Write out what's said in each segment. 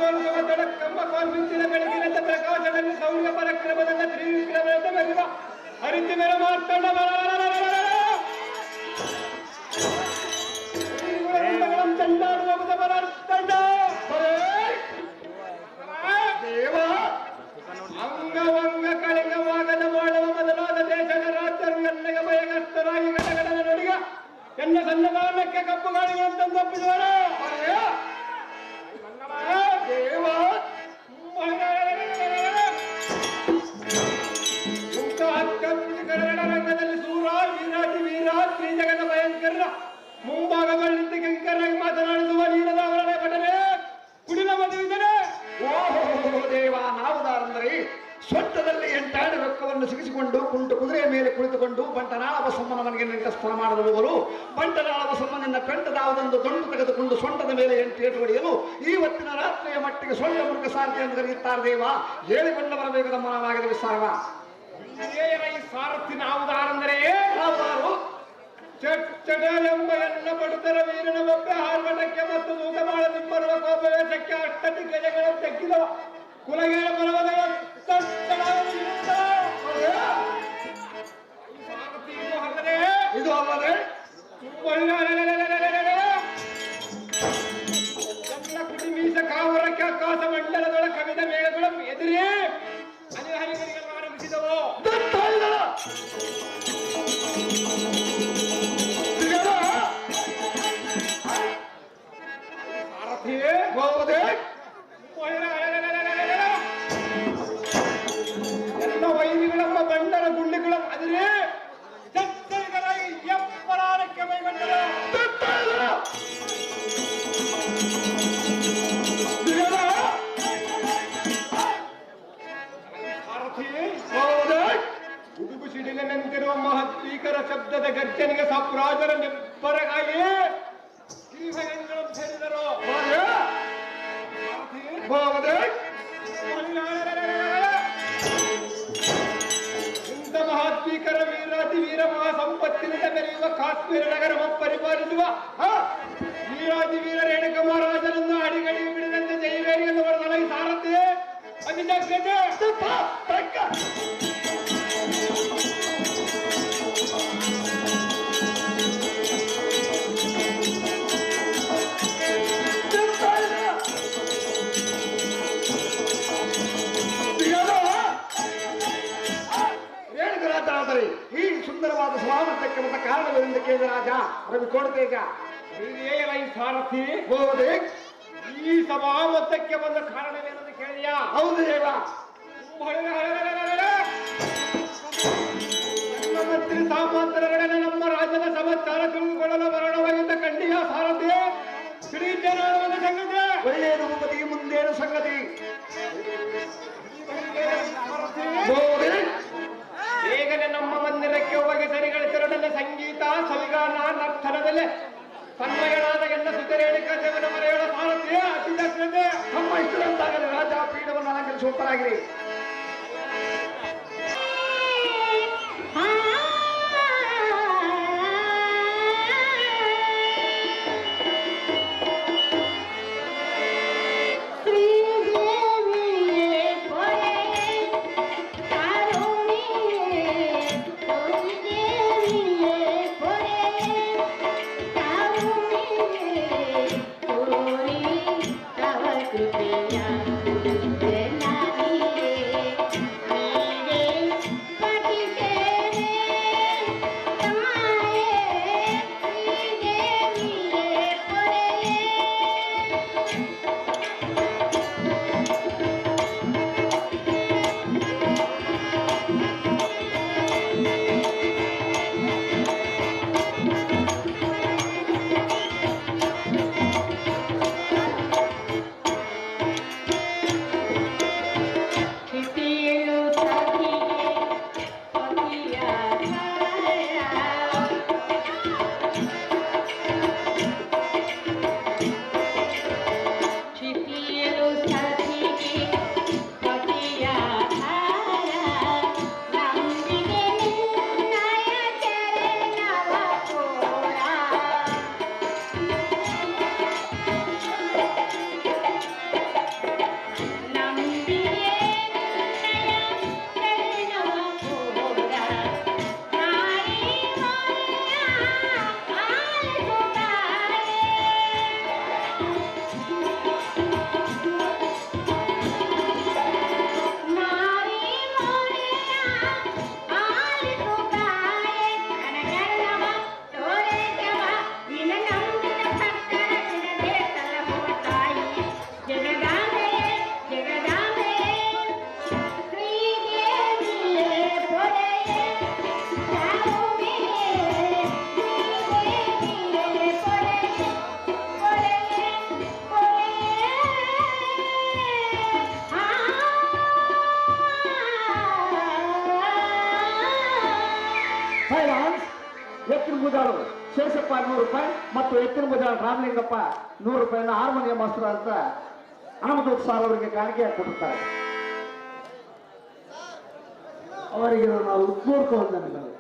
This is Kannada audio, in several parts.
ಸೋಲುವ ತಡಕಮ್ಮ ಕಾಲ್ಮಿಂಚಿನ ಬೆಳಕಿನ ಪ್ರಕಾಶದಲ್ಲಿ ಸೌರ್ಯ ಪರಕ್ರಮದಿಂದ ತ್ರಿವಿಕ್ರಮದಿಂದ ಮೆರೆದ ಹರಿತಿ ಮೇರ ಮಾರ್ತಂಡ ಚಂಡಾಡುವ ತಂಡ ದೇವ ಅಂಗವಂಗ ಕಳಿಂಗವಾಗದ ಮಾಡುವ ಮೊದಲಾದ ದೇಶದ ರಾಜ್ಯರು ಎಲ್ಲಿಗೆ ಭಯಗ್ರಸ್ತರಾಗಿ ಘಟಗಡದ ನಡಿಗ ಎನ್ನ ಸನ್ನದಾನಕ್ಕೆ ಕಪ್ಪು ಗಾಳಿಗಳನ್ನು ತಪ್ಪಿಸುವರು ದೇವ ರಂಗದಲ್ಲಿ ಸೂರ ವೀರಾಟಿ ವೀರ ಶ್ರೀ ಜಗದ ಭಯಂಕರ ಮುಂಭಾಗಗಳಿಂದ ಕಂಕರಾಗಿ ಮಾತನಾಡಿಸುವ ನೀರದ ಅವರೇ ಪಟನೆ ಕುಡಿದ ಮದುವಿದರೆ ಓಹೋ ದೇವ ನಾವುದಾರಂದರೆ ಸೊಂಟದಲ್ಲಿ ಎಂಟಾಣಿ ರೊಕ್ಕವನ್ನು ಸಿಗಿಸಿಕೊಂಡು ಕುಂಟು ಕುದುರೆಯ ಮೇಲೆ ಕುಳಿತುಕೊಂಡು ಬಂಟನಾಳ ಬಸಮ್ಮನ ಮನೆಗೆ ನಿರ್ಗಸ್ಪನ ಮಾಡದವರು ಬಂಟನಾಳ ಬಸಮ್ಮನಿಂದ ಕಂಠದಾವದೊಂದು ದಂಡು ತೆಗೆದುಕೊಂಡು ಸೊಂಟದ ಮೇಲೆ ಎಂಟೇಟು ಹೊಡೆಯಲು ಇವತ್ತಿನ ರಾತ್ರಿಯ ಮಟ್ಟಿಗೆ ಸೊಂಟ ಮುರುಕ ಸಾರಥಿ ಎಂದು ಕರೆಯುತ್ತಾರೆ ದೇವ ಹೇಳಿಕೊಂಡು ಬರಬೇಕದ ಮನವಾಗಿದೆ ವಿಸ್ತಾರವ ಈ ಸಾರಥಿ ನಾವುದಾರಂದರೆ ನಾವುದಾರು ಚಟ ಎಂಬ ಎನ್ನ ಪಡುತ್ತರ ವೀರನ ಬೊಬ್ಬೆ ಹಾರ್ಮಟಕ್ಕೆ ಮತ್ತು ಮೂಕ ಮಾಡದಿಬ್ಬರುವ ಕೋಪವೇಶಕ್ಕೆ ಅಷ್ಟದಿಗ್ಗಜಗಳು ತೆಕ್ಕಿದವ ಕುಲಗೇರ ಪರ್ವತಗಳ ಇದು ಅಲ್ಲದೆ ಎಲ್ಲ ಕುಟಿಮೀಸ ಕಾವರಕ್ಕೆ ಆಕಾಶ ಮಂಡಲದೊಳ ಕವಿದ ಮೇಳಗಳ ಎದುರೇ ಅನಿಹರಿಗರಿಗೆ ಆರಂಭಿಸಿದವು ಎಲ್ಲ ವೈರಿಗಳೆಂಬ ಬಂಡರ ಗುಂಡಿಗಳ ಅದರೆ ಚಚ್ಚರಿಗಳಾಗಿ ಎಪ್ಪರಾರಕ್ಕೆ ಮೈಗೊಂಡರು ಉಡುಗು ಸಿಡಿಲಿನಂತಿರುವ ಮಹತ್ವೀಕರ ಶಬ್ದದ ಗರ್ಜನೆಗೆ ಸಪ್ರಾಜರ ನೆಬ್ಬರಗಾಗಿ ಭಯಂಕರ ಸೇರಿದರು ಇಂಥ ಮಹಾತ್ಮೀಕರ ವೀರಾತಿ ವೀರ ಮಹಾಸಂಪತ್ತಿನಿಂದ ಬೆರೆಯುವ ಕಾಶ್ಮೀರ ನಗರ ಪರಿಪಾಲಿಸುವ ವೀರಾತಿ ವೀರ ರೇಣುಕ ಮಹಾರಾಜನನ್ನು ಅಡಿಗಡಿ ಬಿಡದಂತೆ ಜೈವೇರಿಯನ್ನು ಹೊಡೆದೊಳಗೆ ಸಾರಥಿ ಅತಿಜಾಗ್ರತೆ ಈ ಸುಂದರವಾದ ಸ್ವಾಮರ್ಥ್ಯಕ್ಕೆ ಮತ್ತು ಕಾರಣಗಳಿಂದ ಕೇಳಿದ ರಾಜ ರವಿ ಕೊಡ್ತೇಗ ಈ ಸಾರಥಿ ಈ ಸಭಾಮತಕ್ಕೆ ಬಂದ ಕಾರಣವೇನೆಂದು ಕೇಳಿಯಾ ಹೌದು ದೇವ ಮಂತ್ರಿ ಸಾಮಂತರೊಡನೆ ನಮ್ಮ ರಾಜ್ಯದ ಸಮಾಚಾರ ತಿಳಿದುಕೊಳ್ಳಲು ಮರಣವಾಗಿದ್ದ ಖಂಡಿಯ ಸಾರಥಿ ತಿಳಿಯುತ್ತೇನೆ ಸಂಗತಿ ಒಳ್ಳೆಯದು ಮುಪತಿ ಮುಂದೇನು ಸಂಗತಿ ಬೇಗನೆ ನಮ್ಮ ಮಂದಿರಕ್ಕೆ ಹೋಗಿ ಸರಿಗಳಿತರೊಡನೆ ಸಂಗೀತ ಸವಿಗಾನ ನರ್ತನದಲ್ಲಿ ತನ್ಮಯನಾದ ಎಲ್ಲ ಸುತ್ತರೇಣಿಕ ದೇವನ ಮರೆಯೋಳ ಸಾರಥಿ ಅತಿ ಜಾಗ್ರತೆ ತಮ್ಮ ಇಷ್ಟದಂತಾಗಲಿ ರಾಜ ಪೀಠವನ್ನು ಅಲಂಕರಿಸುವಂತರಾಗಿರಿ कृपया ಎತ್ತಿನ ಬಜಾರ್ ರಾಮಲಿಂಗಪ್ಪ 100 ರೂಪಾಯಿನ ಹಾರ್ಮೋನಿಯಂ ಮಾಸ್ಟರ್ ಅಂತ ಹನುಮಂತ ಸಾರ್ ಅವರಿಗೆ ಕಾಣಿಕೆಯಾಗಿ ಕೊಟ್ಟಿರ್ತಾರೆ. ಅವರಿಗೆ ನಾವು ಉತ್ಪೂರ್ಕ ವಂದನೆಗಳು.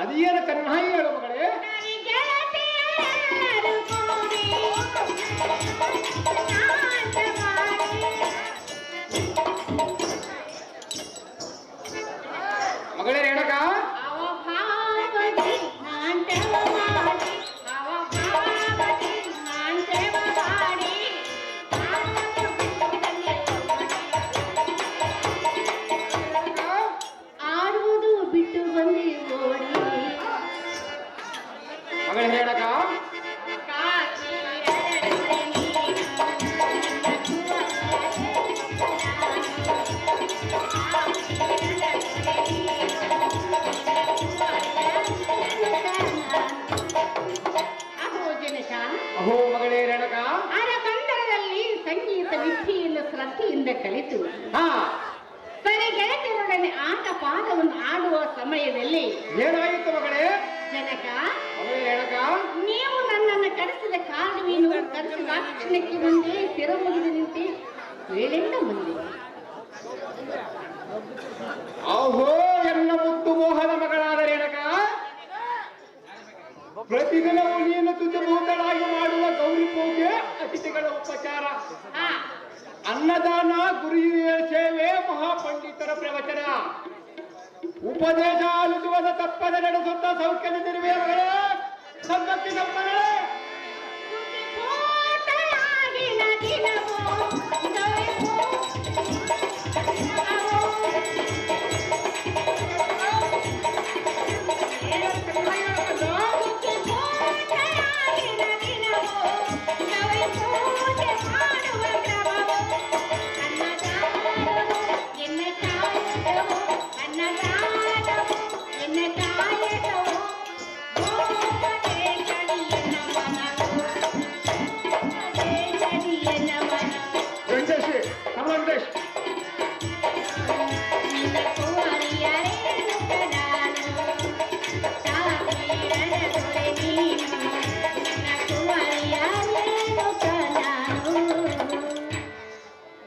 ಅದೇನು ಚೆನ್ನಾಗಿ ಹೇಳು ಮಗಳೇ. ಮಗಳೇ ರೇಣಕ, ಆಡುವುದು ಬಿಟ್ಟು ಬಂದಿ ಓಡಿ ಮಗಳೇ ರೇಣಕ, ಅಹೋ ಮಗಳೇ ರೇಣಕ, ಅರಕಂದರದಲ್ಲಿ ಸಂಗೀತ ವಿದ್ಯೆಯನ್ನು ಶ್ರದ್ಧೆಯಿಂದ ಕಲಿತು ತನ್ನ ಗೆಳತಿಯರೊಡನೆ ಆಟ ಪಾಠವನ್ನು ಆಡುವ ಸಮಯದಲ್ಲಿ ಏನಾಯಿತು ಮಗಳೇ? ಜನಕ, ಮಗಳೇ ರೇಣಕ, ನೀವು ನನ್ನನ್ನು ಕರೆಸಿದ ಕಾರಣವೇನು? ಕರೆಸಿದ ಕ್ಷಣಕ್ಕೆ ಮುಂದೆ ಸ್ಥಿರ ಮುಗಿದು ನಿಂತೆ ವೇಳೆಂದ ಮುಂದೆ. ಅಹೋ ಎಲ್ಲ ಮುದ್ದು ಮೋಹನ ಮಗಳಾದ ರೇಣಕ, ಪ್ರತಿದಿನವೂ ನೀನು ತುಜಭೂತಳಾಗಿ ಮಾಡುವ ಗೌರಿ ಪೂಜೆ, ಅತಿಥಿಗಳ ಉಪಚಾರ, ಅನ್ನದಾನ, ಗುರುಹಿರಿಯ ಸೇವೆ, ಮಹಾಪಂಡಿತರ ಪ್ರವಚನ, ಉಪದೇಶ ಆಲಿಸುವುದ ತಪ್ಪದೆ ನಡೆಸುತ್ತಾ ಸೌಖ್ಯದಿಂದಿರುವೆ ಮಗಳೇ, ಸಂಗತಿ ನಮ್ಮಗಳೇ. ದಿನವೋ ದೊರೆಪೋ ವೆಂಕಟೇಶ್ ನಮ್ಮ ವೆಂಕಟೇಶ್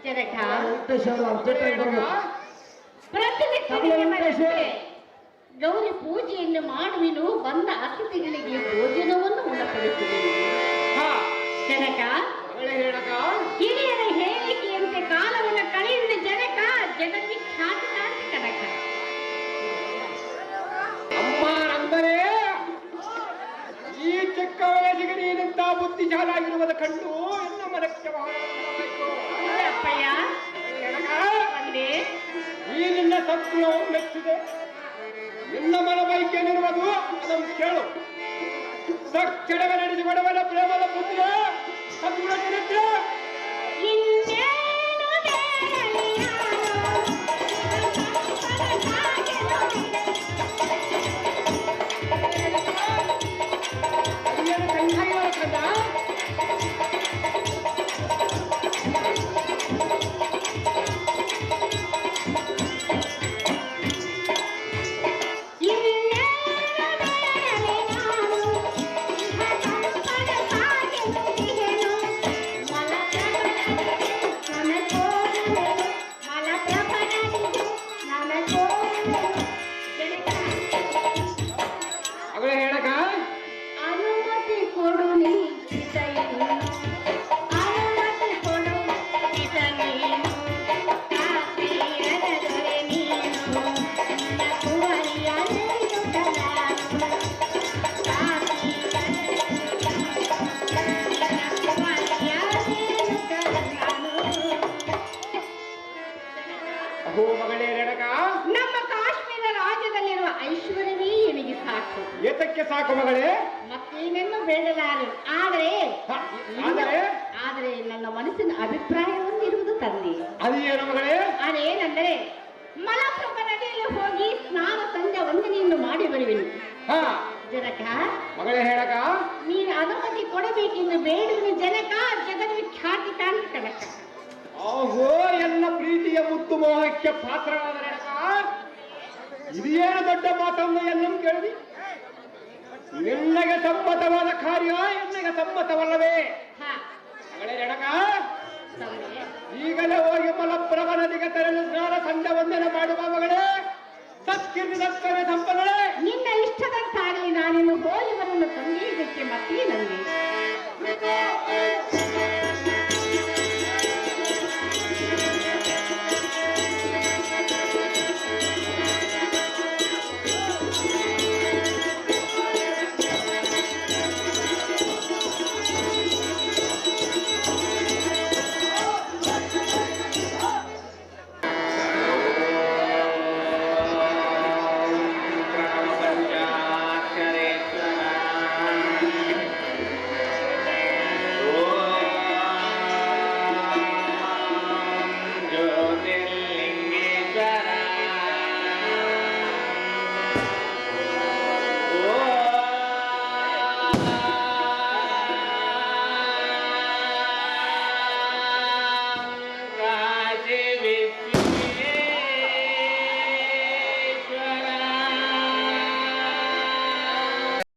ಜನಕ ವೆಂಕಟೇಶ್ ಅವರು ಅರ್ಜೆಂಟ್ ಆಗಿ ಬರ್ಬೇಕು. ಪ್ರತಿನಿತ್ಯನಿಗೆ ಮರೆತೆ ಗೌರಿ ಪೂಜೆಯನ್ನು ಮಾಡುವೆನು, ಬಂದ ಅತಿಥಿಗಳಿಗೆ ಭೋಜನವನ್ನು ಉಣಪಡಿಸುವೆನು. ಹಾ ಜನಕ ಮಗಳೇ ಹೇಳಕ ಹಿರಿಯರ ಹೇಳಿಕೆಯಂತೆ ಕಾಲವನ್ನು ಕಳೆಯುವ ಜನಕ ಜಗನ್ವಿಖ್ಯಾತ ಕನಕ. ಅಮ್ಮ ಅಂದರೆ ಈ ಚಿಕ್ಕ ವಯಸ್ಸಿಗೆ ನೀನಿಂತ ಬುದ್ಧಿಶಾಲಾಗಿರುವುದ ಕಂಡು ಎನ್ನ ಮನಕ್ಕೆ ಬಹಳ ಆನಂದವಾಯಿತು. ಅಪ್ಪಯ್ಯ ಹೇಳಕ ಬಂದೆ. ಈ ನಿನ್ನ ಸದ್ಗುಣವು ಮೆಚ್ಚಿದೆ. ನಿನ್ನ ಮನ ಬೈಕೇನಿರುವುದು ಅದನ್ನು ಕೇಳು. ತಕ್ಷಣವೇ ನಡೆಸಿಕೊಡವನ ಪ್ರೇಮದ ಪುತ್ರ ಸದ್ಗುಣ ಚರಿತ್ರೆ. ಇನ್ನೇನು ಬೇಡಲಿ ನಾನು, ಹಿರಿಯರ ಸಂಘಾಯಿಗಳ ಕಂಡ ಮಗಳೇ ಹೇಳಕ ಅನುಮತಿ ಕೊಡು ನೀ ಚಿತೆಯನ್ನು, ಅನುಮತಿ ಕೊಡು ಚಿತೆಯನ್ನು, ಕಾಶ್ಮೀರದ ದೊರೆ ನೀನು, ನಿನ್ನ ಕುವರಿಯ ನೇಯುತ್ತಲಾನು, ಕಾಶ್ಮೀರದ ನಿನ್ನ ಕುವರಿಯ ನೇಯುತ್ತಲಾನು. ಅಹೋ ಮಗಳೇ ಹೇಳಕ ನಮ್ಮ ಕಾಶ್ಮೀರ ರಾಜ್ಯದಲ್ಲಿರುವ ಐಶ್ವರ್ಯವೇ ನಿನಗೆ ಸಾಕು, ಏತಕ್ಕೆ ಸಾಕು ಮಗಳೇ. ಮತ್ತೇನೆನ್ನು ಬೇಡಲಾರು. ಆದರೆ ಆದರೆ ನನ್ನ ಮನಸ್ಸಿನ ಅಭಿಪ್ರಾಯ ಹೊಂದಿರುವುದು ತಂದೆ. ಅದೇನು ಮಗಳೇ. ಅದೇನೆಂದರೆ ಮಲಪ್ರಭಾ ನದಿಯಲ್ಲಿ ಹೋಗಿ ಸ್ನಾನ ಸಂಧ್ಯಾ ವಂದನೆಯನ್ನು ಮಾಡಿ ಬರುವೆನು. ಹಾ ಜನಕ ಮಗಳೇ ಹೇಳಕ ನೀನು ಅನುಮತಿ ಕೊಡಬೇಕೆಂದು ಬೇಡುವಿನ ಜನಕ ಜಗನ್ವಿಖ್ಯಾತಿ ಕನಕ. ಆಹೋ ಎಲ್ಲ ಪ್ರೀತಿಯ ಮುತ್ತು ಮೋಹಕ್ಕೆ ಪಾತ್ರವಾದ ಹೇಳಕ ಇದೇನು ದೊಡ್ಡ ಮಾತನ್ನು ಎನ್ನನ್ನು ಕೇಳಿದಿ. ನಿನ್ನಗೆ ಸಮ್ಮತವಾದ ಕಾರ್ಯ ಎನ್ನಗೆ ಸಮ್ಮತವಲ್ಲವೇ?